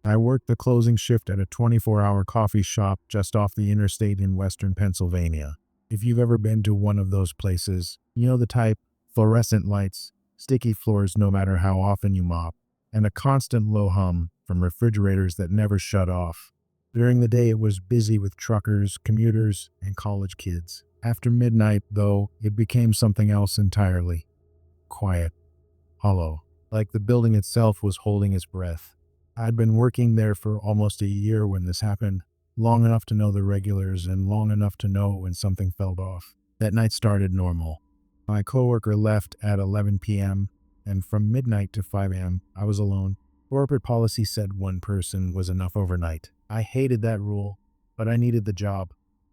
I worked the closing shift at a 24-hour coffee shop just off the interstate in western Pennsylvania. If you've ever been to one of those places, you know the type: fluorescent lights, sticky floors no matter how often you mop, and a constant low hum from refrigerators that never shut off. During the day, it was busy with truckers, commuters, and college kids. After midnight, though, it became something else entirely. Quiet, hollow, like the building itself was holding its breath. I'd been working there for almost a year when this happened, long enough to know the regulars and long enough to know when something fell off. That night started normal. My coworker left at 11 p.m., and from midnight to 5 a.m., I was alone. Corporate policy said one person was enough overnight. I hated that rule, but I needed the job.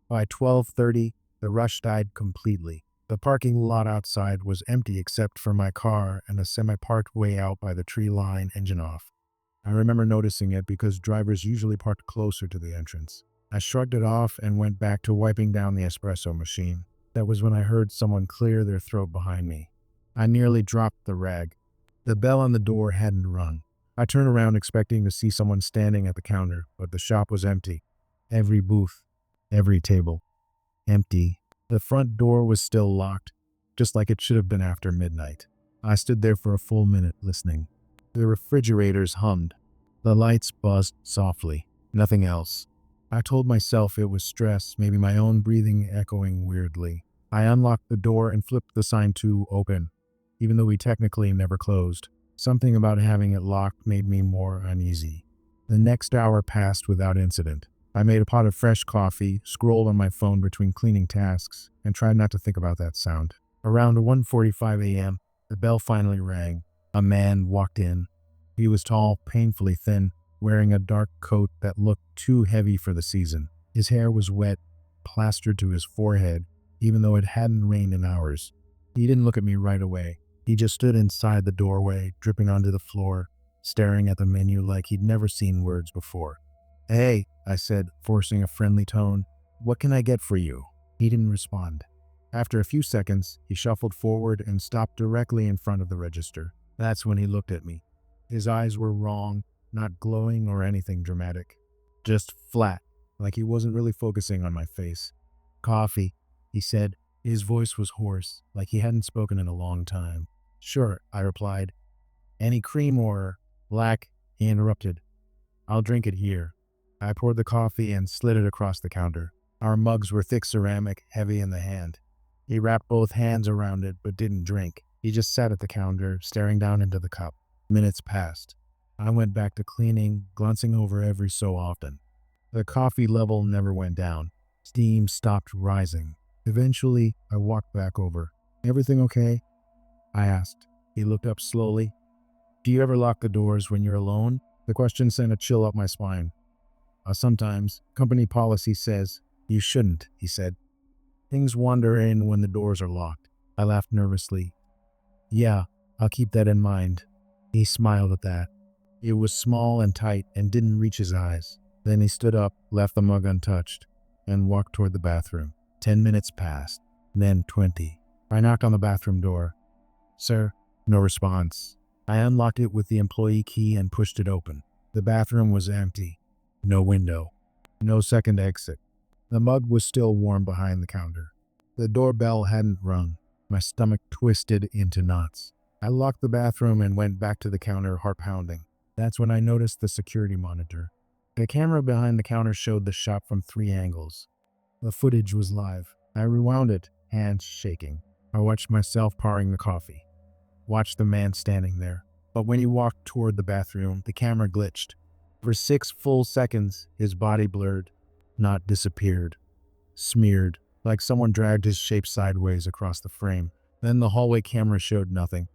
By 12:30, the rush died completely. The parking lot outside was empty except for my car and a semi-parked way out by the tree line engine off. I remember noticing it because drivers usually parked closer to the entrance. I shrugged it off and went back to wiping down the espresso machine. That was when I heard someone clear their throat behind me. I nearly dropped the rag. The bell on the door hadn't rung. I turned around expecting to see someone standing at the counter, but the shop was empty. Every booth, every table, empty. The front door was still locked, just like it should have been after midnight. I stood there for a full minute listening. The refrigerators hummed. The lights buzzed softly. Nothing else. I told myself it was stress, maybe my own breathing echoing weirdly. I unlocked the door and flipped the sign to open, even though we technically never closed. Something about having it locked made me more uneasy. The next hour passed without incident. I made a pot of fresh coffee, scrolled on my phone between cleaning tasks, and tried not to think about that sound. Around 1:45 a.m., the bell finally rang. A man walked in. He was tall, painfully thin, wearing a dark coat that looked too heavy for the season. His hair was wet, plastered to his forehead, even though it hadn't rained in hours. He didn't look at me right away. He just stood inside the doorway, dripping onto the floor, staring at the menu like he'd never seen words before. "Hey," I said, forcing a friendly tone. "What can I get for you?" He didn't respond. After a few seconds, he shuffled forward and stopped directly in front of the register. That's when he looked at me. His eyes were wrong, not glowing or anything dramatic. Just flat, like he wasn't really focusing on my face. "Coffee," he said. His voice was hoarse, like he hadn't spoken in a long time. "Sure," I replied. "Any cream or black?" He interrupted. "I'll drink it here." I poured the coffee and slid it across the counter. Our mugs were thick ceramic, heavy in the hand. He wrapped both hands around it but didn't drink. He just sat at the counter, staring down into the cup. Minutes passed. I went back to cleaning, glancing over every so often. The coffee level never went down. Steam stopped rising. Eventually, I walked back over. "Everything okay?" I asked. He looked up slowly. "Do you ever lock the doors when you're alone?" The question sent a chill up my spine. Sometimes. Company policy says you shouldn't," he said. "Things wander in when the doors are locked." I laughed nervously. "Yeah, I'll keep that in mind." He smiled at that. It was small and tight and didn't reach his eyes. Then he stood up, left the mug untouched, and walked toward the bathroom. 10 minutes passed, then 20. I knocked on the bathroom door. "Sir?" No response. I unlocked it with the employee key and pushed it open. The bathroom was empty. No window. No second exit. The mug was still warm behind the counter. The doorbell hadn't rung. My stomach twisted into knots. I locked the bathroom and went back to the counter, heart pounding. That's when I noticed the security monitor. The camera behind the counter showed the shop from 3 angles. The footage was live. I rewound it, hands shaking. I watched myself pouring the coffee. Watched the man standing there. But when he walked toward the bathroom, the camera glitched. For 6 full seconds, his body blurred, not disappeared. Smeared, like someone dragged his shape sideways across the frame. Then the hallway camera showed nothing.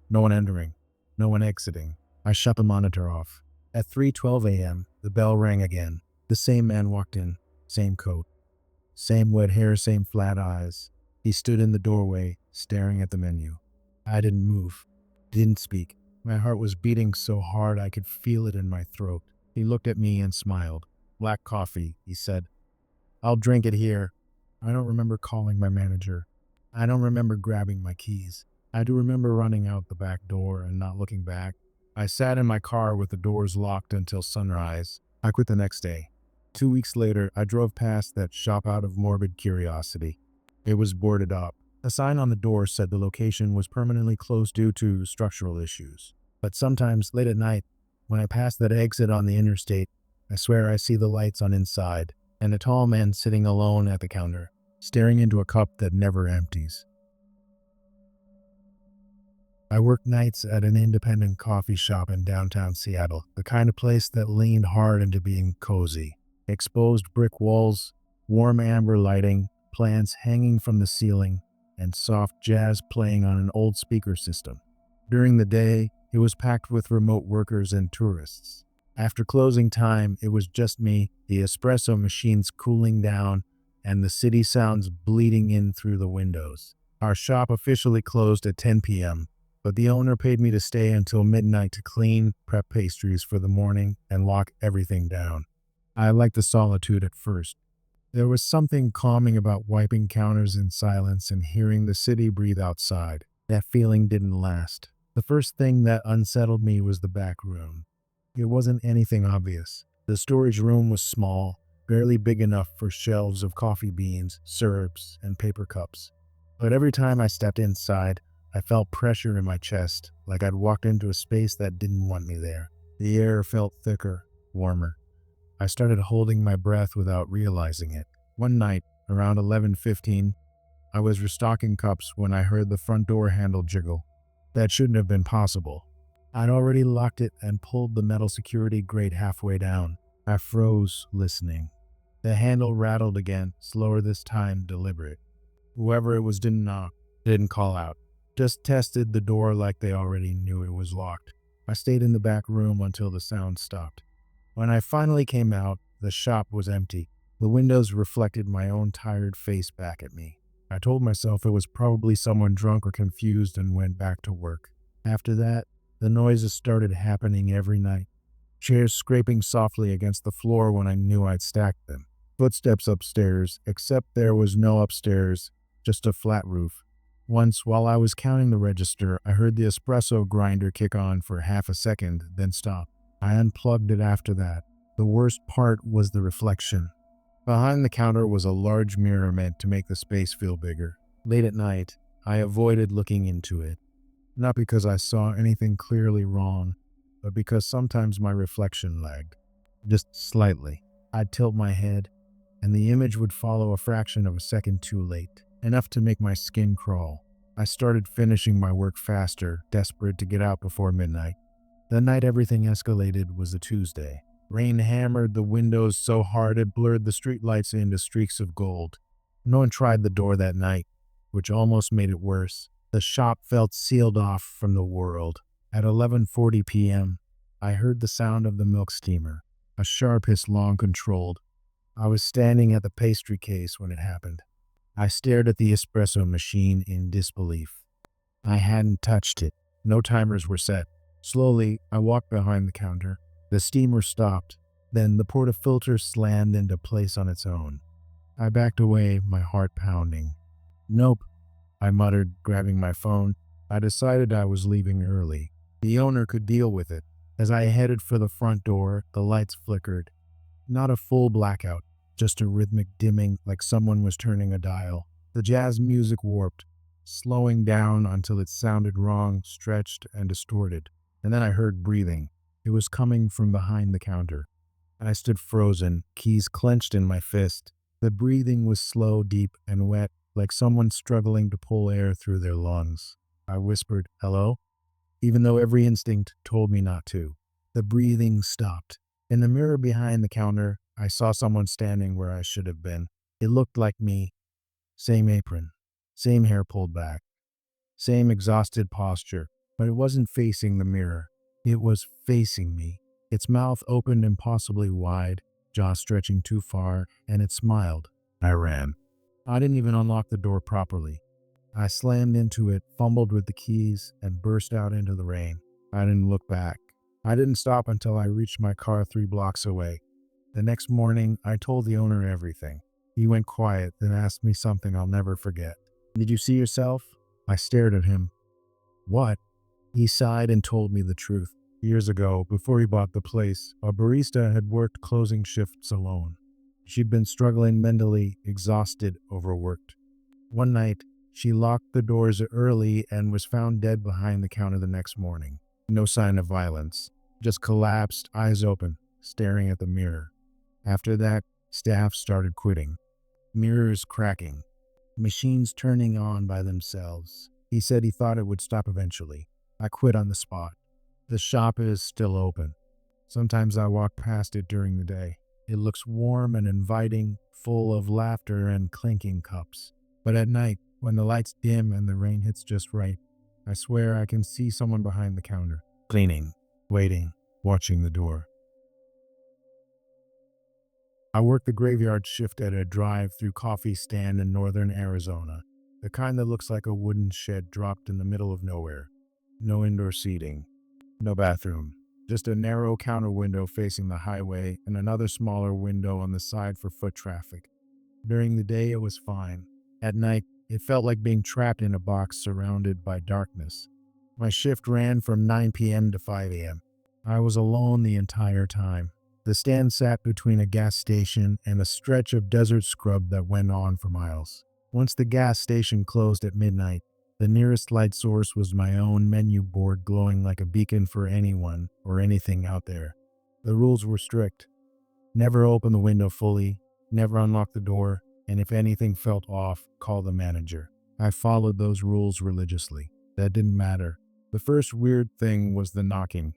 No one entering. No one exiting. I shut the monitor off. At 3:12 a.m., the bell rang again. The same man walked in. Same coat. Same wet hair, same flat eyes. He stood in the doorway, staring at the menu. I didn't move. Didn't speak. My heart was beating so hard I could feel it in my throat. He looked at me and smiled. "Black coffee," he said. "I'll drink it here." I don't remember calling my manager. I don't remember grabbing my keys. I do remember running out the back door and not looking back. I sat in my car with the doors locked until sunrise. I quit the next day. 2 weeks later, I drove past that shop out of morbid curiosity. It was boarded up. A sign on the door said the location was permanently closed due to structural issues. But sometimes, late at night, when I pass that exit on the interstate, I swear I see the lights on inside and a tall man sitting alone at the counter, staring into a cup that never empties. I worked nights at an independent coffee shop in downtown Seattle, the kind of place that leaned hard into being cozy. Exposed brick walls, warm amber lighting, plants hanging from the ceiling, and soft jazz playing on an old speaker system. During the day, it was packed with remote workers and tourists. After closing time, it was just me, the espresso machines cooling down, and the city sounds bleeding in through the windows. Our shop officially closed at 10 p.m., but the owner paid me to stay until midnight to clean, prep pastries for the morning, and lock everything down. I liked the solitude at first. There was something calming about wiping counters in silence and hearing the city breathe outside. That feeling didn't last. The first thing that unsettled me was the back room. It wasn't anything obvious. The storage room was small, barely big enough for shelves of coffee beans, syrups, and paper cups. But every time I stepped inside, I felt pressure in my chest, like I'd walked into a space that didn't want me there. The air felt thicker, warmer. I started holding my breath without realizing it. One night, around 11:15, I was restocking cups when I heard the front door handle jiggle. That shouldn't have been possible. I'd already locked it and pulled the metal security grate halfway down. I froze, listening. The handle rattled again, slower this time, deliberate. Whoever it was didn't knock, didn't call out. Just tested the door like they already knew it was locked. I stayed in the back room until the sound stopped. When I finally came out, the shop was empty. The windows reflected my own tired face back at me. I told myself it was probably someone drunk or confused and went back to work. After that, the noises started happening every night. Chairs scraping softly against the floor when I knew I'd stacked them. Footsteps upstairs, except there was no upstairs, just a flat roof. Once, while I was counting the register, I heard the espresso grinder kick on for half a second, then stop. I unplugged it after that. The worst part was the reflection. Behind the counter was a large mirror meant to make the space feel bigger. Late at night, I avoided looking into it. Not because I saw anything clearly wrong, but because sometimes my reflection lagged. Just slightly. I'd tilt my head, and the image would follow a fraction of a second too late. Enough to make my skin crawl. I started finishing my work faster, desperate to get out before midnight. The night everything escalated was a Tuesday. Rain hammered the windows so hard it blurred the streetlights into streaks of gold. No one tried the door that night, which almost made it worse. The shop felt sealed off from the world. At 11:40 p.m., I heard the sound of the milk steamer, a sharp hiss long controlled. I was standing at the pastry case when it happened. I stared at the espresso machine in disbelief. I hadn't touched it. No timers were set. Slowly, I walked behind the counter. The steamer stopped. Then the portafilter slammed into place on its own. I backed away, my heart pounding. "Nope," I muttered, grabbing my phone. I decided I was leaving early. The owner could deal with it. As I headed for the front door, the lights flickered. Not a full blackout, just a rhythmic dimming like someone was turning a dial. The jazz music warped, slowing down until it sounded wrong, stretched, and distorted. And then I heard breathing. It was coming from behind the counter. I stood frozen, keys clenched in my fist. The breathing was slow, deep, and wet, like someone struggling to pull air through their lungs. I whispered, "Hello?" even though every instinct told me not to. The breathing stopped. In the mirror behind the counter, I saw someone standing where I should have been. It looked like me. Same apron, same hair pulled back, same exhausted posture, but it wasn't facing the mirror. It was facing me. Its mouth opened impossibly wide, jaw stretching too far, and it smiled. I ran. I didn't even unlock the door properly. I slammed into it, fumbled with the keys, and burst out into the rain. I didn't look back. I didn't stop until I reached my car 3 blocks away. The next morning, I told the owner everything. He went quiet, then asked me something I'll never forget. "Did you see yourself?" I stared at him. "What?" He sighed and told me the truth. Years ago, before he bought the place, a barista had worked closing shifts alone. She'd been struggling mentally, exhausted, overworked. One night, she locked the doors early and was found dead behind the counter the next morning. No sign of violence, just collapsed, eyes open, staring at the mirror. After that, staff started quitting. Mirrors cracking, machines turning on by themselves. He said he thought it would stop eventually. I quit on the spot. The shop is still open. Sometimes I walk past it during the day. It looks warm and inviting, full of laughter and clinking cups. But at night, when the lights dim and the rain hits just right, I swear I can see someone behind the counter, cleaning, waiting, watching the door. I work the graveyard shift at a drive-through coffee stand in northern Arizona, the kind that looks like a wooden shed dropped in the middle of nowhere. No indoor seating, no bathroom, just a narrow counter window facing the highway and another smaller window on the side for foot traffic. During the day, it was fine. At night, it felt like being trapped in a box surrounded by darkness. My shift ran from 9 p.m. to 5 a.m. I was alone the entire time. The stand sat between a gas station and a stretch of desert scrub that went on for miles. Once the gas station closed at midnight, the nearest light source was my own menu board glowing like a beacon for anyone or anything out there. The rules were strict. Never open the window fully, never unlock the door, and if anything felt off, call the manager. I followed those rules religiously. That didn't matter. The first weird thing was the knocking.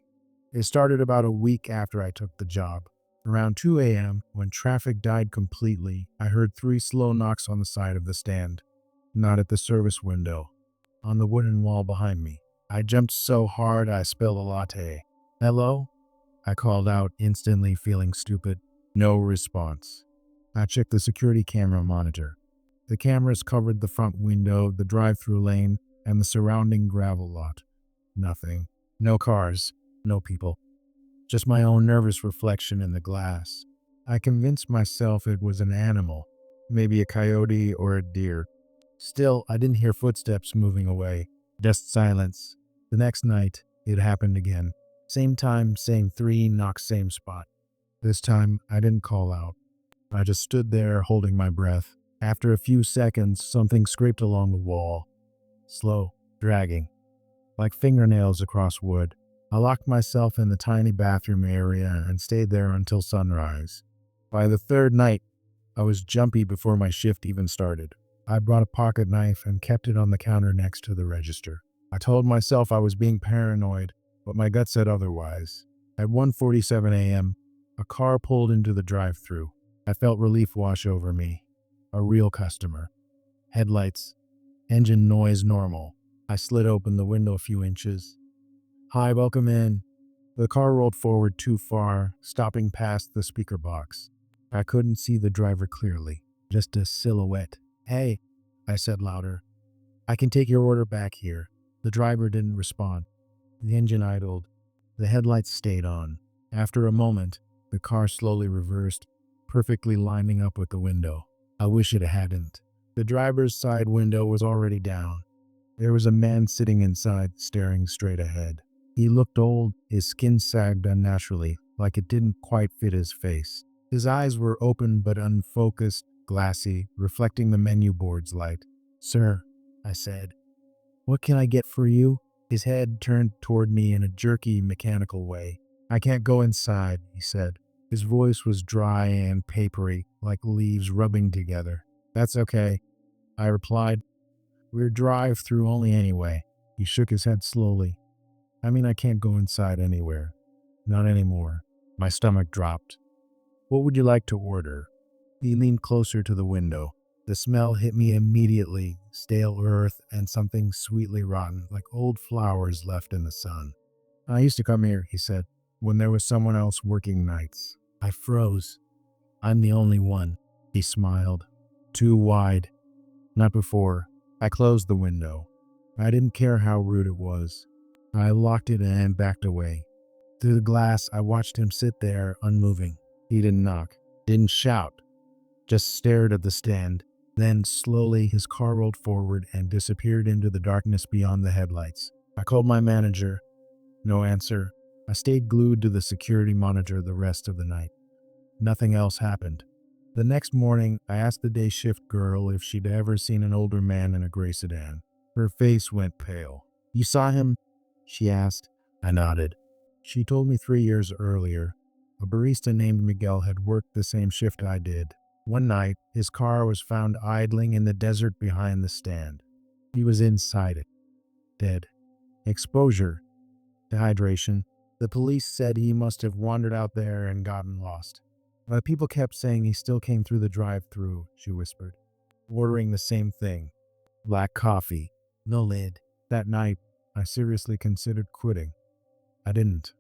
It started about a week after I took the job. Around 2 a.m., when traffic died completely, I heard 3 slow knocks on the side of the stand. Not at the service window, on the wooden wall behind me. I jumped so hard I spilled a latte. "Hello?" I called out, instantly feeling stupid. No response. I checked the security camera monitor. The cameras covered the front window, the drive-through lane, and the surrounding gravel lot. Nothing. No cars. No people. Just my own nervous reflection in the glass. I convinced myself it was an animal, maybe a coyote or a deer. Still, I didn't hear footsteps moving away. Just silence. The next night, it happened again. Same time, same 3 knocks, same spot. This time, I didn't call out. I just stood there holding my breath. After a few seconds, something scraped along the wall. Slow, dragging, like fingernails across wood. I locked myself in the tiny bathroom area and stayed there until sunrise. By the 3rd night, I was jumpy before my shift even started. I brought a pocket knife and kept it on the counter next to the register. I told myself I was being paranoid, but my gut said otherwise. At 1:47 a.m., a car pulled into the drive-thru. I felt relief wash over me. A real customer. Headlights. Engine noise normal. I slid open the window a few inches. "Hi, welcome in." The car rolled forward too far, stopping past the speaker box. I couldn't see the driver clearly, just a silhouette. "Hey," I said louder. "I can take your order back here." The driver didn't respond. The engine idled. The headlights stayed on. After a moment, the car slowly reversed, perfectly lining up with the window. I wish it hadn't. The driver's side window was already down. There was a man sitting inside, staring straight ahead. He looked old, his skin sagged unnaturally, like it didn't quite fit his face. His eyes were open but unfocused, glassy, reflecting the menu board's light. "Sir," I said, "what can I get for you?" His head turned toward me in a jerky, mechanical way. "I can't go inside," he said. His voice was dry and papery, like leaves rubbing together. "That's okay," I replied. "We're drive-through only anyway." He shook his head slowly. "I mean, I can't go inside anywhere. Not anymore." My stomach dropped. "What would you like to order?" He leaned closer to the window. The smell hit me immediately, stale earth and something sweetly rotten, like old flowers left in the sun. "I used to come here," he said, "when there was someone else working nights." I froze. "I'm the only one," he smiled. "Too wide." "Not before." I closed the window. I didn't care how rude it was. I locked it and backed away. Through the glass, I watched him sit there, unmoving. He didn't knock, didn't shout, just stared at the stand. Then, slowly, his car rolled forward and disappeared into the darkness beyond the headlights. I called my manager. No answer. I stayed glued to the security monitor the rest of the night. Nothing else happened. The next morning, I asked the day shift girl if she'd ever seen an older man in a gray sedan. Her face went pale. "You saw him?" she asked. I nodded. She told me 3 years earlier, a barista named Miguel had worked the same shift I did. One night, his car was found idling in the desert behind the stand. He was inside it, dead. Exposure, dehydration. The police said he must have wandered out there and gotten lost. But people kept saying he still came through the drive-thru, she whispered, ordering the same thing. Black coffee, no lid. That night, I seriously considered quitting. I didn't.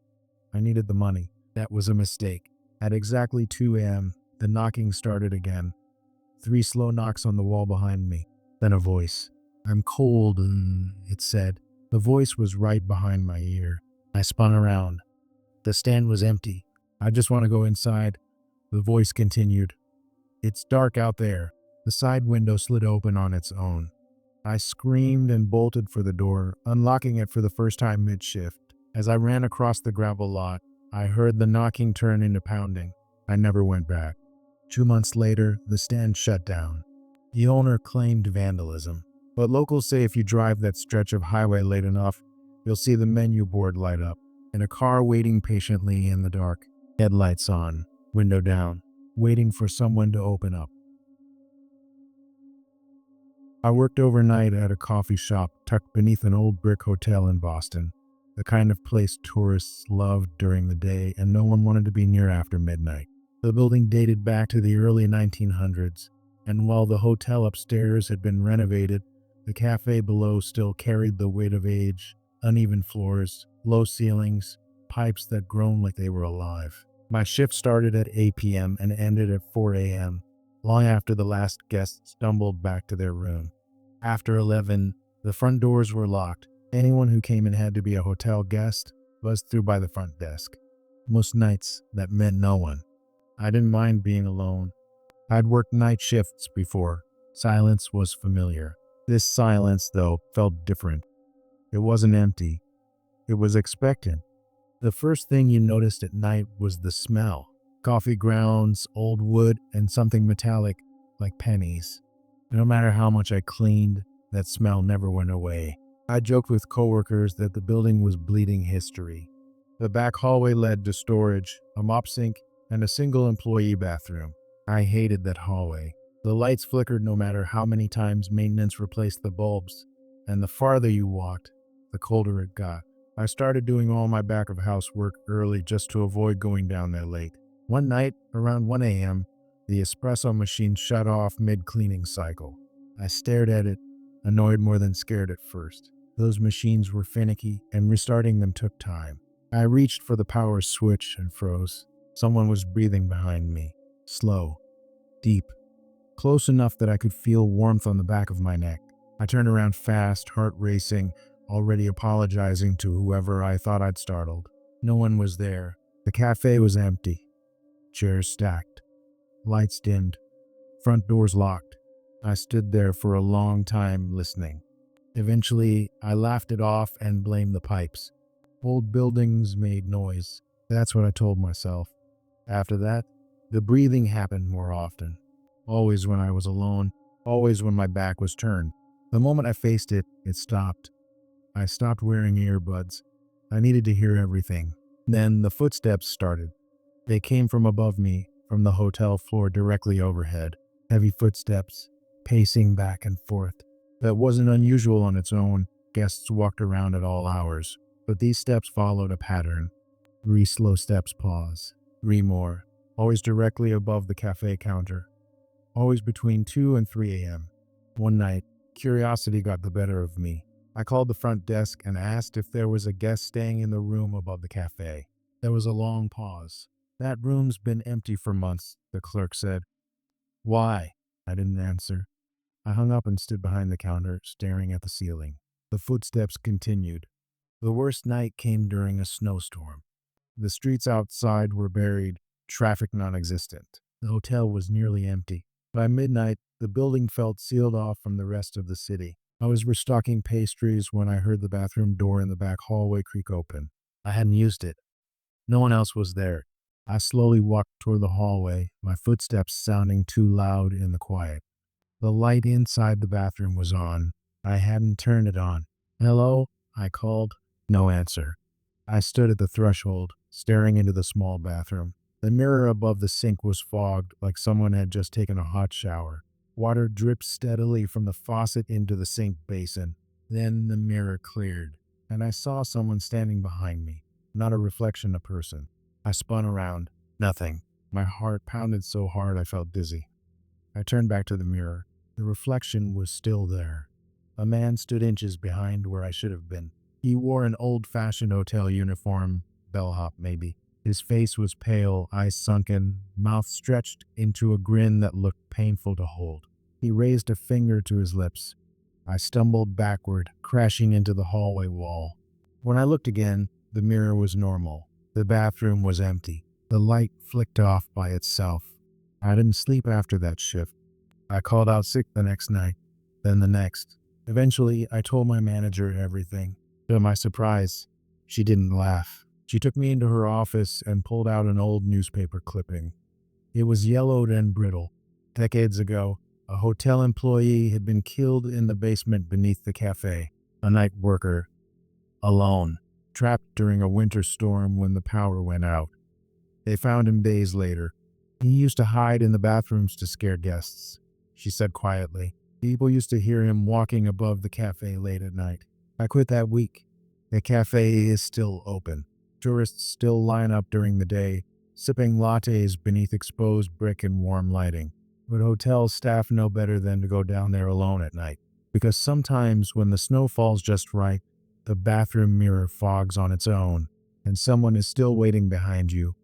I needed the money. That was a mistake. At exactly 2 a.m., the knocking started again. 3 slow knocks on the wall behind me. Then a voice. "I'm cold," it said. The voice was right behind my ear. I spun around. The stand was empty. "I just want to go inside." The voice continued. "It's dark out there." The side window slid open on its own. I screamed and bolted for the door, unlocking it for the first time mid-shift. As I ran across the gravel lot, I heard the knocking turn into pounding. I never went back. 2 months later, the stand shut down. The owner claimed vandalism, but locals say if you drive that stretch of highway late enough, you'll see the menu board light up, and a car waiting patiently in the dark, headlights on, window down, waiting for someone to open up. I worked overnight at a coffee shop tucked beneath an old brick hotel in Boston, the kind of place tourists loved during the day and no one wanted to be near after midnight. The building dated back to the early 1900s, and while the hotel upstairs had been renovated, the cafe below still carried the weight of age, uneven floors, low ceilings, pipes that groaned like they were alive. My shift started at 8 p.m. and ended at 4 a.m., long after the last guest stumbled back to their room. After 11, the front doors were locked. Anyone who came in had to be a hotel guest, buzzed through by the front desk. Most nights, that meant no one. I didn't mind being alone. I'd worked night shifts before. Silence was familiar. This silence, though, felt different. It wasn't empty. It was expectant. The first thing you noticed at night was the smell. Coffee grounds, old wood, and something metallic, like pennies. No matter how much I cleaned, that smell never went away. I joked with coworkers that the building was bleeding history. The back hallway led to storage, a mop sink, and a single employee bathroom. I hated that hallway. The lights flickered no matter how many times maintenance replaced the bulbs, and the farther you walked, the colder it got. I started doing all my back-of-house work early just to avoid going down there late. One night, around 1 a.m., the espresso machine shut off mid-cleaning cycle. I stared at it, annoyed more than scared at first. Those machines were finicky, and restarting them took time. I reached for the power switch and froze. Someone was breathing behind me. Slow, deep, close enough that I could feel warmth on the back of my neck. I turned around fast, heart racing, already apologizing to whoever I thought I'd startled. No one was there. The cafe was empty. Chairs stacked. Lights dimmed. Front doors locked. I stood there for a long time listening. Eventually, I laughed it off and blamed the pipes. Old buildings made noise. That's what I told myself. After that, the breathing happened more often. Always when I was alone. Always when my back was turned. The moment I faced it, it stopped. I stopped wearing earbuds. I needed to hear everything. Then the footsteps started. They came from above me, from the hotel floor directly overhead. Heavy footsteps, pacing back and forth. That wasn't unusual on its own. Guests walked around at all hours. But these steps followed a pattern. 3 slow steps pause. 3 more. Always directly above the cafe counter. Always between 2 and 3 a.m. One night, curiosity got the better of me. I called the front desk and asked if there was a guest staying in the room above the cafe. There was a long pause. "That room's been empty for months," the clerk said. "Why?" I didn't answer. I hung up and stood behind the counter, staring at the ceiling. The footsteps continued. The worst night came during a snowstorm. The streets outside were buried, traffic non-existent. The hotel was nearly empty. By midnight, the building felt sealed off from the rest of the city. I was restocking pastries when I heard the bathroom door in the back hallway creak open. I hadn't used it. No one else was there. I slowly walked toward the hallway, my footsteps sounding too loud in the quiet. The light inside the bathroom was on. I hadn't turned it on. "Hello?" I called. No answer. I stood at the threshold, staring into the small bathroom. The mirror above the sink was fogged, like someone had just taken a hot shower. Water dripped steadily from the faucet into the sink basin. Then the mirror cleared, and I saw someone standing behind me, not a reflection, a person. I spun around. Nothing. My heart pounded so hard I felt dizzy. I turned back to the mirror. The reflection was still there. A man stood inches behind where I should have been. He wore an old-fashioned hotel uniform, bellhop maybe. His face was pale, eyes sunken, mouth stretched into a grin that looked painful to hold. He raised a finger to his lips. I stumbled backward, crashing into the hallway wall. When I looked again, the mirror was normal. The bathroom was empty. The light flicked off by itself. I didn't sleep after that shift. I called out sick the next night, then the next. Eventually, I told my manager everything. To my surprise, she didn't laugh. She took me into her office and pulled out an old newspaper clipping. It was yellowed and brittle. Decades ago, a hotel employee had been killed in the basement beneath the cafe. A night worker, alone, trapped during a winter storm when the power went out. They found him days later. He used to hide in the bathrooms to scare guests, she said quietly. People used to hear him walking above the cafe late at night. I quit that week. The cafe is still open. Tourists still line up during the day, sipping lattes beneath exposed brick and warm lighting. But hotel staff know better than to go down there alone at night. Because sometimes when the snow falls just right, the bathroom mirror fogs on its own, and someone is still waiting behind you.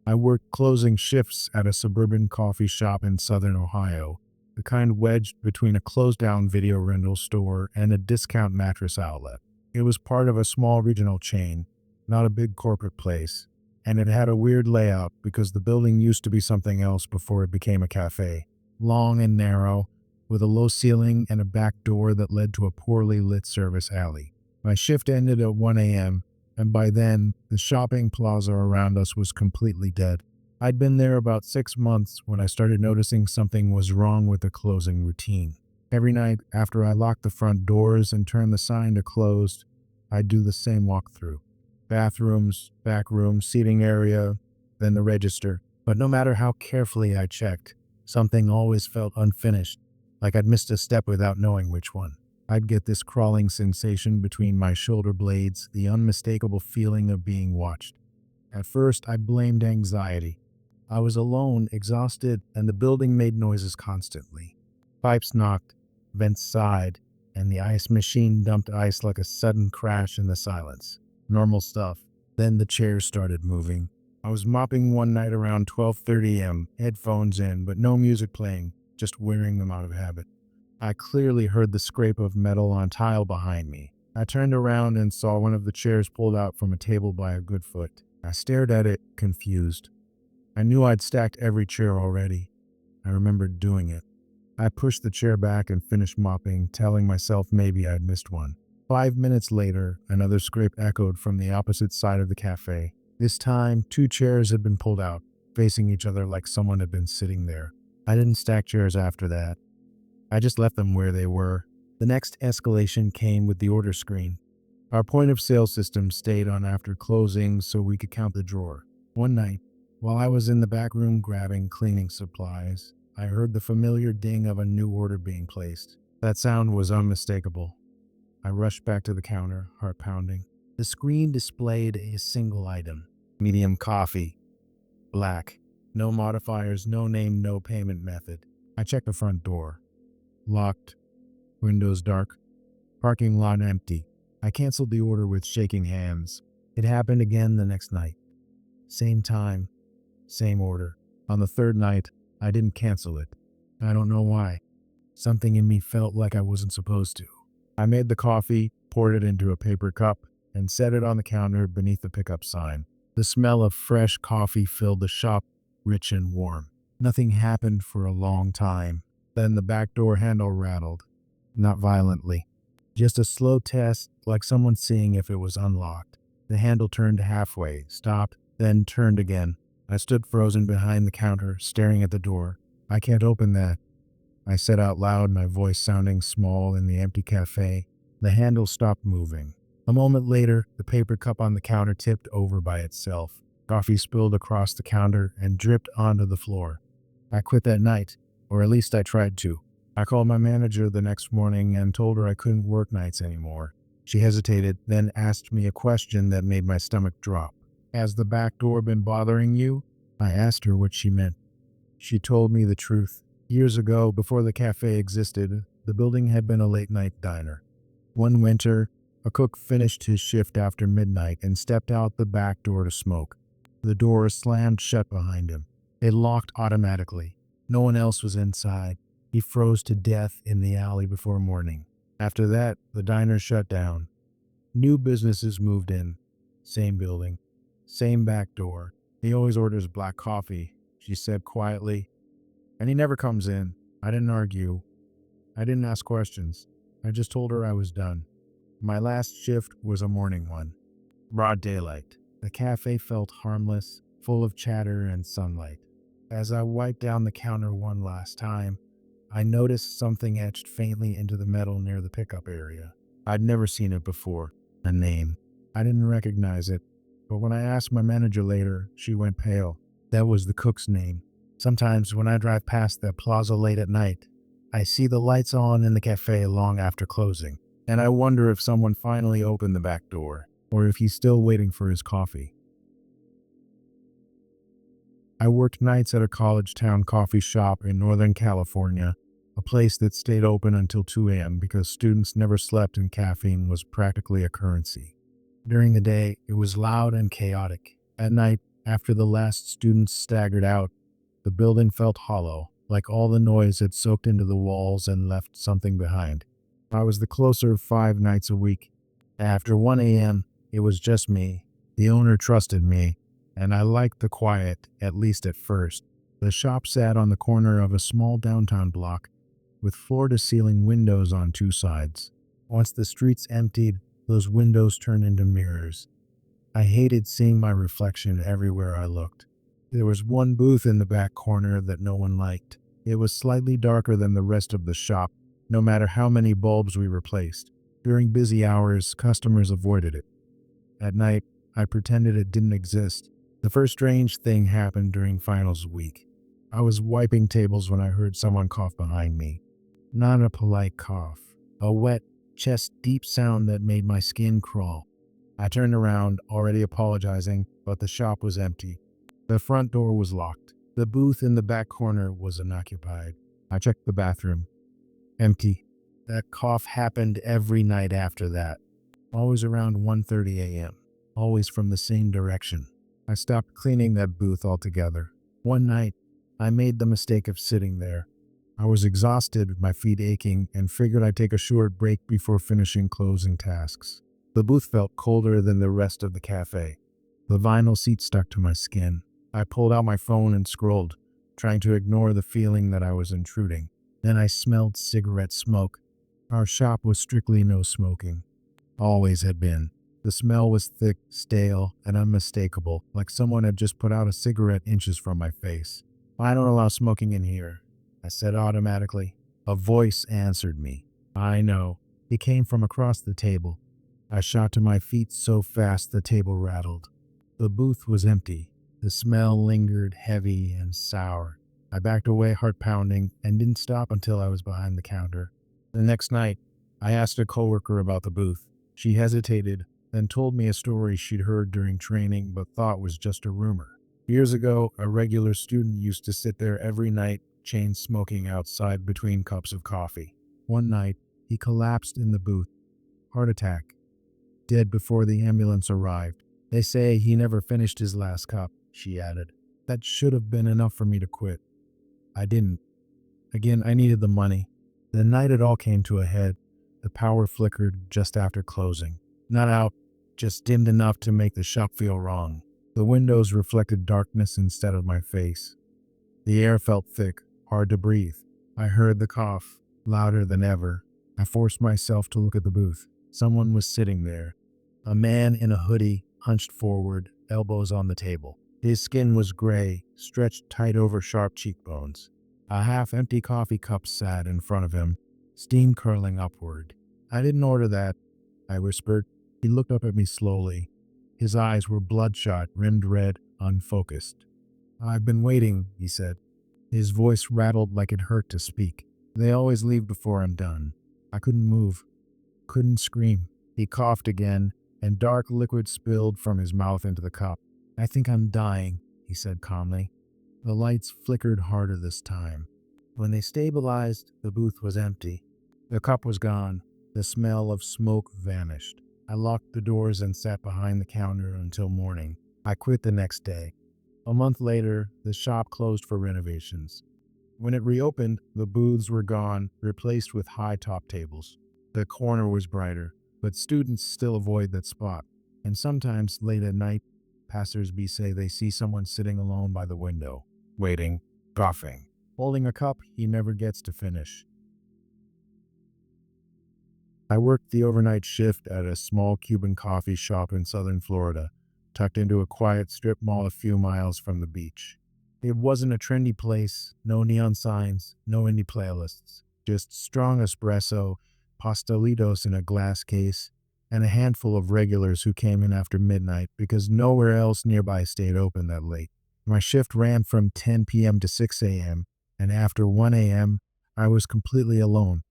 I worked closing shifts at a suburban coffee shop in southern Ohio, the kind wedged between a closed-down video rental store and a discount mattress outlet. It was part of a small regional chain, not a big corporate place, and it had a weird layout because the building used to be something else before it became a cafe. Long and narrow, with a low ceiling and a back door that led to a poorly lit service alley. My shift ended at 1 a.m., and by then, the shopping plaza around us was completely dead. I'd been there about 6 months when I started noticing something was wrong with the closing routine. Every night, after I locked the front doors and turned the sign to closed, I'd do the same walkthrough. Bathrooms, back room, seating area, then the register. But no matter how carefully I checked, something always felt unfinished, like I'd missed a step without knowing which one. I'd get this crawling sensation between my shoulder blades, the unmistakable feeling of being watched. At first, I blamed anxiety. I was alone, exhausted, and the building made noises constantly. Pipes knocked, vents sighed, and the ice machine dumped ice like a sudden crash in the silence. Normal stuff. Then the chairs started moving. I was mopping one night around 12:30 a.m., headphones in, but no music playing, just wearing them out of habit. I clearly heard the scrape of metal on tile behind me. I turned around and saw one of the chairs pulled out from a table by a good foot. I stared at it, confused. I knew I'd stacked every chair already. I remembered doing it. I pushed the chair back and finished mopping, telling myself maybe I'd missed one. 5 minutes later, another scrape echoed from the opposite side of the cafe. This time, 2 chairs had been pulled out, facing each other like someone had been sitting there. I didn't stack chairs after that. I just left them where they were. The next escalation came with the order screen. Our point of sale system stayed on after closing so we could count the drawer. One night, while I was in the back room grabbing cleaning supplies, I heard the familiar ding of a new order being placed. That sound was unmistakable. I rushed back to the counter, heart pounding. The screen displayed a single item. Medium coffee. Black. No modifiers, no name, no payment method. I checked the front door. Locked. Windows dark. Parking lot empty. I canceled the order with shaking hands. It happened again the next night. Same time. Same order. On the third night, I didn't cancel it. I don't know why. Something in me felt like I wasn't supposed to. I made the coffee, poured it into a paper cup, and set it on the counter beneath the pickup sign. The smell of fresh coffee filled the shop, rich and warm. Nothing happened for a long time. Then the back door handle rattled. Not violently. Just a slow test, like someone seeing if it was unlocked. The handle turned halfway, stopped, then turned again. I stood frozen behind the counter, staring at the door. "I can't open that," I said out loud, my voice sounding small in the empty cafe. The handle stopped moving. A moment later, the paper cup on the counter tipped over by itself. Coffee spilled across the counter and dripped onto the floor. I quit that night, or at least I tried to. I called my manager the next morning and told her I couldn't work nights anymore. She hesitated, then asked me a question that made my stomach drop. "Has the back door been bothering you?" I asked her what she meant. She told me the truth. Years ago, before the cafe existed, the building had been a late-night diner. One winter, a cook finished his shift after midnight and stepped out the back door to smoke. The door slammed shut behind him. It locked automatically. No one else was inside. He froze to death in the alley before morning. After that, the diner shut down. New businesses moved in. Same building. Same back door. "He always orders black coffee," she said quietly. "And he never comes in." I didn't argue. I didn't ask questions. I just told her I was done. My last shift was a morning one. Broad daylight. The cafe felt harmless, full of chatter and sunlight. As I wiped down the counter one last time, I noticed something etched faintly into the metal near the pickup area. I'd never seen it before. A name. I didn't recognize it, but when I asked my manager later, she went pale. That was the cook's name. Sometimes when I drive past that plaza late at night, I see the lights on in the cafe long after closing, and I wonder if someone finally opened the back door, or if he's still waiting for his coffee. I worked nights at a college town coffee shop in Northern California, a place that stayed open until 2 a.m. because students never slept and caffeine was practically a currency. During the day, it was loud and chaotic. At night, after the last students staggered out, the building felt hollow, like all the noise had soaked into the walls and left something behind. I was the closer of 5 nights a week. After 1 a.m., it was just me. The owner trusted me, and I liked the quiet, at least at first. The shop sat on the corner of a small downtown block, with floor-to-ceiling windows on 2 sides. Once the streets emptied, those windows turned into mirrors. I hated seeing my reflection everywhere I looked. There was one booth in the back corner that no one liked. It was slightly darker than the rest of the shop, no matter how many bulbs we replaced. During busy hours, customers avoided it. At night, I pretended it didn't exist. The first strange thing happened during finals week. I was wiping tables when I heard someone cough behind me. Not a polite cough. A wet, chest-deep sound that made my skin crawl. I turned around, already apologizing, but the shop was empty. The front door was locked. The booth in the back corner was unoccupied. I checked the bathroom. Empty. That cough happened every night after that. Always around 1:30 a.m. Always from the same direction. I stopped cleaning that booth altogether. One night, I made the mistake of sitting there. I was exhausted, my feet aching, and figured I'd take a short break before finishing closing tasks. The booth felt colder than the rest of the cafe. The vinyl seat stuck to my skin. I pulled out my phone and scrolled, trying to ignore the feeling that I was intruding. Then I smelled cigarette smoke. Our shop was strictly no smoking. Always had been. The smell was thick, stale, and unmistakable, like someone had just put out a cigarette inches from my face. "I don't allow smoking in here," I said automatically. A voice answered me. "I know." It came from across the table. I shot to my feet so fast the table rattled. The booth was empty. The smell lingered heavy and sour. I backed away, heart pounding, and didn't stop until I was behind the counter. The next night, I asked a coworker about the booth. She hesitated, then told me a story she'd heard during training but thought was just a rumor. Years ago, a regular student used to sit there every night, chain smoking outside between cups of coffee. One night, he collapsed in the booth. Heart attack. Dead before the ambulance arrived. They say he never finished his last cup, she added. That should have been enough for me to quit. I didn't. Again, I needed the money. The night it all came to a head. The power flickered just after closing. Not out, just dimmed enough to make the shop feel wrong. The windows reflected darkness instead of my face. The air felt thick, hard to breathe. I heard the cough, louder than ever. I forced myself to look at the booth. Someone was sitting there. A man in a hoodie, hunched forward, elbows on the table. His skin was gray, stretched tight over sharp cheekbones. A half-empty coffee cup sat in front of him, steam curling upward. "I didn't order that," I whispered. He looked up at me slowly. His eyes were bloodshot, rimmed red, unfocused. "I've been waiting," he said. His voice rattled like it hurt to speak. "They always leave before I'm done." I couldn't move, couldn't scream. He coughed again, and dark liquid spilled from his mouth into the cup. "I think I'm dying," he said calmly. The lights flickered harder this time. When they stabilized, the booth was empty. The cup was gone. The smell of smoke vanished. I locked the doors and sat behind the counter until morning. I quit the next day. A month later, the shop closed for renovations. When it reopened, the booths were gone, replaced with high-top tables. The corner was brighter, but students still avoid that spot. And sometimes, late at night, passers-by say they see someone sitting alone by the window, waiting, coughing, holding a cup he never gets to finish. I worked the overnight shift at a small Cuban coffee shop in southern Florida, tucked into a quiet strip mall a few miles from the beach. It wasn't a trendy place, no neon signs, no indie playlists, just strong espresso, pastelitos in a glass case, and a handful of regulars who came in after midnight because nowhere else nearby stayed open that late. My shift ran from 10 p.m. to 6 a.m., and after 1 a.m., I was completely alone.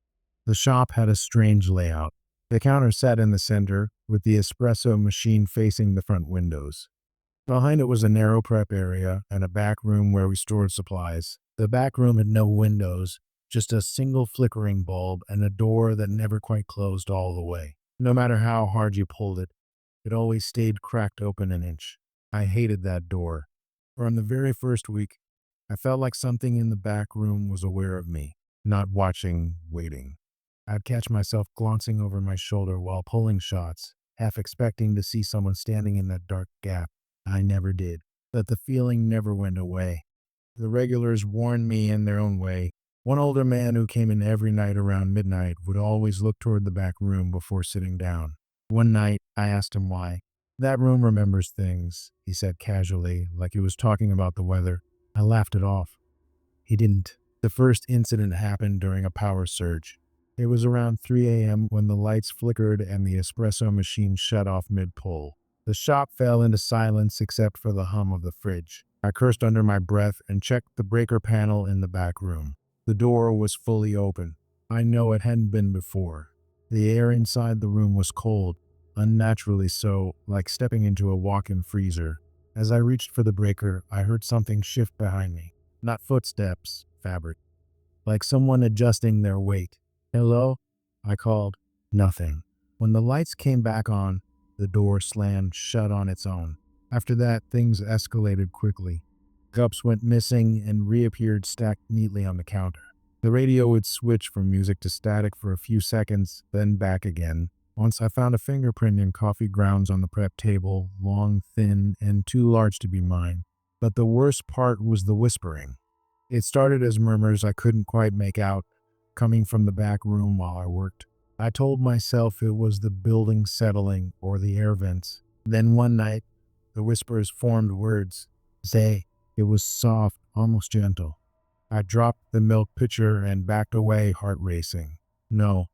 The shop had a strange layout. The counter sat in the center, with the espresso machine facing the front windows. Behind it was a narrow prep area and a back room where we stored supplies. The back room had no windows, just a single flickering bulb and a door that never quite closed all the way. No matter how hard you pulled it, it always stayed cracked open an inch. I hated that door. From the very first week, I felt like something in the back room was aware of me, not watching, waiting. I'd catch myself glancing over my shoulder while pulling shots, half expecting to see someone standing in that dark gap. I never did, but the feeling never went away. The regulars warned me in their own way. One older man who came in every night around midnight would always look toward the back room before sitting down. One night, I asked him why. "That room remembers things," he said casually, like he was talking about the weather. I laughed it off. He didn't. The first incident happened during a power surge. It was around 3 a.m. when the lights flickered and the espresso machine shut off mid-pull. The shop fell into silence except for the hum of the fridge. I cursed under my breath and checked the breaker panel in the back room. The door was fully open. I know it hadn't been before. The air inside the room was cold, unnaturally so, like stepping into a walk-in freezer. As I reached for the breaker, I heard something shift behind me. Not footsteps, fabric. Like someone adjusting their weight. "Hello?" I called. Nothing. When the lights came back on, the door slammed shut on its own. After that, things escalated quickly. Cups went missing and reappeared stacked neatly on the counter. The radio would switch from music to static for a few seconds, then back again. Once I found a fingerprint in coffee grounds on the prep table, long, thin, and too large to be mine. But the worst part was the whispering. It started as murmurs I couldn't quite make out, coming from the back room while I worked. I told myself it was the building settling or the air vents. Then one night, the whispers formed words. "Say." It was soft, almost gentle. I dropped the milk pitcher and backed away, heart racing. "No,"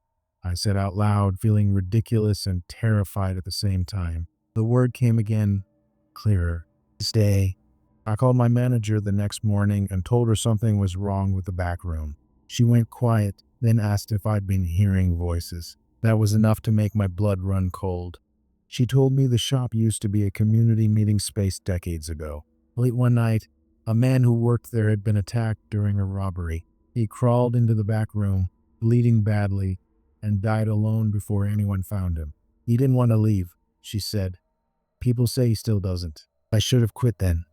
I said out loud, feeling ridiculous and terrified at the same time. The word came again, clearer. "Stay." I called my manager the next morning and told her something was wrong with the back room. She went quiet, then asked if I'd been hearing voices. That was enough to make my blood run cold. She told me the shop used to be a community meeting space decades ago. Late one night, a man who worked there had been attacked during a robbery. He crawled into the back room, bleeding badly, and died alone before anyone found him. "He didn't want to leave," she said. "People say he still doesn't." I should have quit then.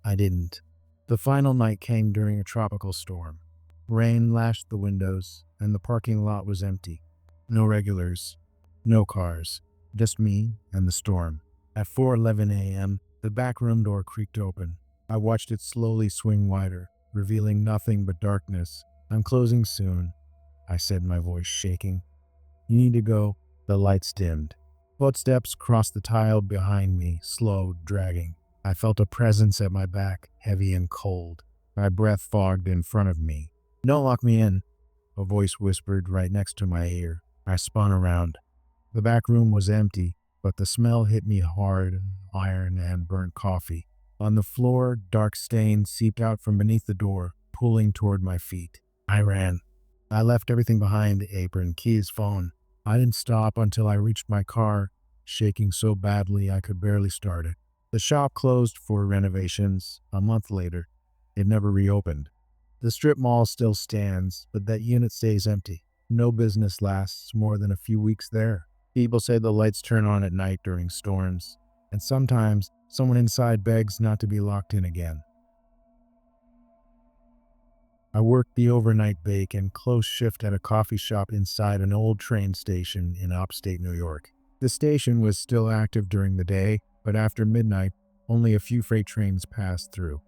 I didn't. The final night came during a tropical storm. Rain lashed the windows, and the parking lot was empty. No regulars, no cars, just me and the storm. At 4:11 a.m., the back room door creaked open. I watched it slowly swing wider, revealing nothing but darkness. "I'm closing soon," I said, my voice shaking. "You need to go." The lights dimmed. Footsteps crossed the tile behind me, slow, dragging. I felt a presence at my back, heavy and cold. My breath fogged in front of me. "Don't lock me in," a voice whispered right next to my ear. I spun around. The back room was empty, but the smell hit me hard, iron and burnt coffee. On the floor, dark stains seeped out from beneath the door, pulling toward my feet. I ran. I left everything behind: apron, keys, phone. I didn't stop until I reached my car, shaking so badly I could barely start it. The shop closed for renovations a month later. It never reopened. The strip mall still stands, but that unit stays empty. No business lasts more than a few weeks there. People say the lights turn on at night during storms, and sometimes someone inside begs not to be locked in again. I worked the overnight bake and close shift at a coffee shop inside an old train station in upstate New York. The station was still active during the day, but after midnight, only a few freight trains passed through.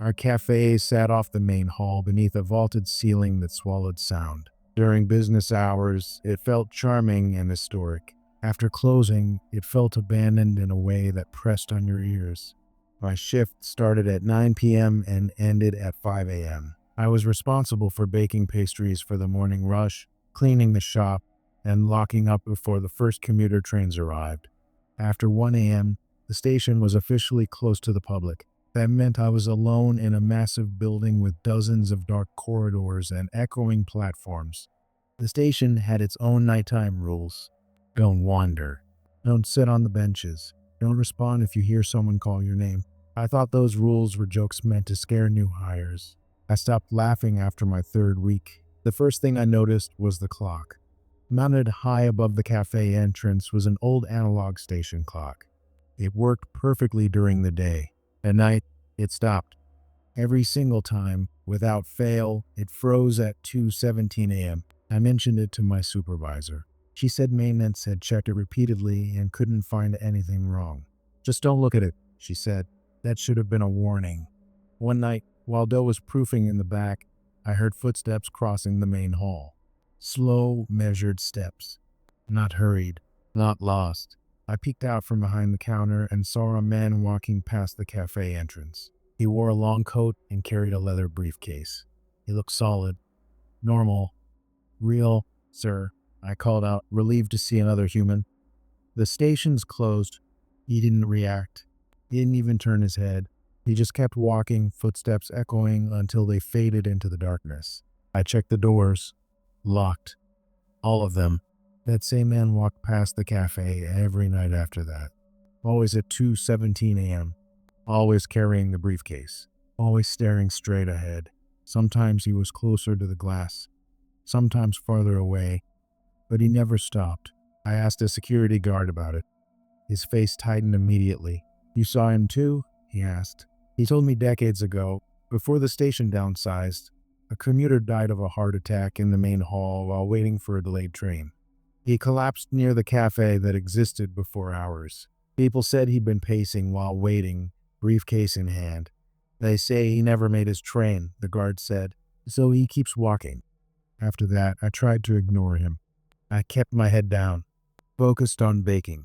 Our cafe sat off the main hall beneath a vaulted ceiling that swallowed sound. During business hours, it felt charming and historic. After closing, it felt abandoned in a way that pressed on your ears. My shift started at 9 p.m. and ended at 5 a.m. I was responsible for baking pastries for the morning rush, cleaning the shop, and locking up before the first commuter trains arrived. After 1 a.m., the station was officially closed to the public. That meant I was alone in a massive building with dozens of dark corridors and echoing platforms. The station had its own nighttime rules. Don't wander. Don't sit on the benches. Don't respond if you hear someone call your name. I thought those rules were jokes meant to scare new hires. I stopped laughing after my third week. The first thing I noticed was the clock. Mounted high above the cafe entrance was an old analog station clock. It worked perfectly during the day. At night, it stopped. Every single time, without fail, it froze at 2:17 a.m. I mentioned it to my supervisor. She said maintenance had checked it repeatedly and couldn't find anything wrong. "Just don't look at it," she said. "That should have been a warning." One night, while Doe was proofing in the back, I heard footsteps crossing the main hall. Slow, measured steps. Not hurried, not lost. I peeked out from behind the counter and saw a man walking past the cafe entrance. He wore a long coat and carried a leather briefcase. He looked solid, normal, real. "Sir," I called out, relieved to see another human. "The station's closed." He didn't react. He didn't even turn his head. He just kept walking, footsteps echoing until they faded into the darkness. I checked the doors. Locked. All of them. That same man walked past the cafe every night after that. Always at 2:17 a.m. Always carrying the briefcase. Always staring straight ahead. Sometimes he was closer to the glass. Sometimes farther away. But he never stopped. I asked a security guard about it. His face tightened immediately. "You saw him too?" he asked. He told me decades ago, before the station downsized, a commuter died of a heart attack in the main hall while waiting for a delayed train. He collapsed near the cafe that existed before ours. People said he'd been pacing while waiting, briefcase in hand. "They say he never made his train," the guard said, "so he keeps walking." After that, I tried to ignore him. I kept my head down, focused on baking,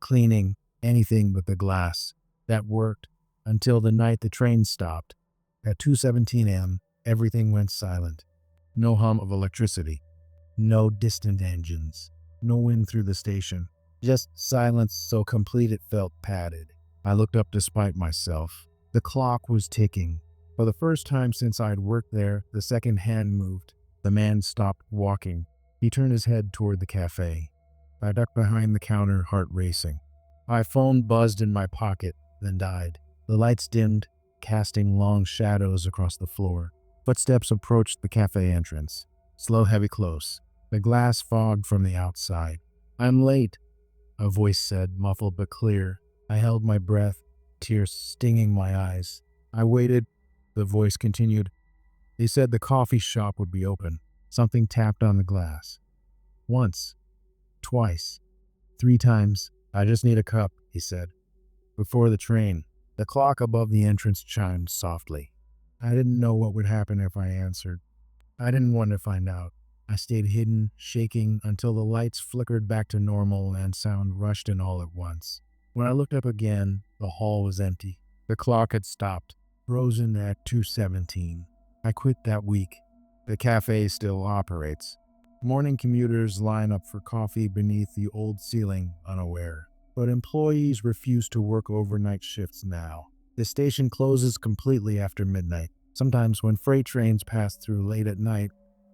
cleaning, anything but the glass. That worked until the night the train stopped. At 2:17 a.m., everything went silent. No hum of electricity. No distant engines. No wind through the station. Just silence so complete it felt padded. I looked up to spite myself. The clock was ticking. For the first time since I'd worked there, the second hand moved. The man stopped walking. He turned his head toward the cafe. I ducked behind the counter, heart racing. My phone buzzed in my pocket, then died. The lights dimmed, casting long shadows across the floor. Footsteps approached the cafe entrance. Slow, heavy, close. The glass fogged from the outside. "I'm late," a voice said, muffled but clear. I held my breath, tears stinging my eyes. I waited. The voice continued. "They said the coffee shop would be open." Something tapped on the glass. Once. Twice. 3 times. "I just need a cup," he said. Before the train, the clock above the entrance chimed softly. I didn't know what would happen if I answered. I didn't want to find out. I stayed hidden, shaking, until the lights flickered back to normal and sound rushed in all at once. When I looked up again, the hall was empty. The clock had stopped, frozen at 2:17. I quit that week. The cafe still operates. Morning commuters line up for coffee beneath the old ceiling, unaware. But employees refuse to work overnight shifts now. The station closes completely after midnight. Sometimes when freight trains pass through late at night,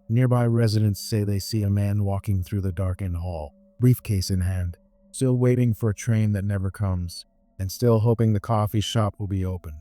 nearby residents say they see a man walking through the darkened hall, briefcase in hand, still waiting for a train that never comes, and still hoping the coffee shop will be open.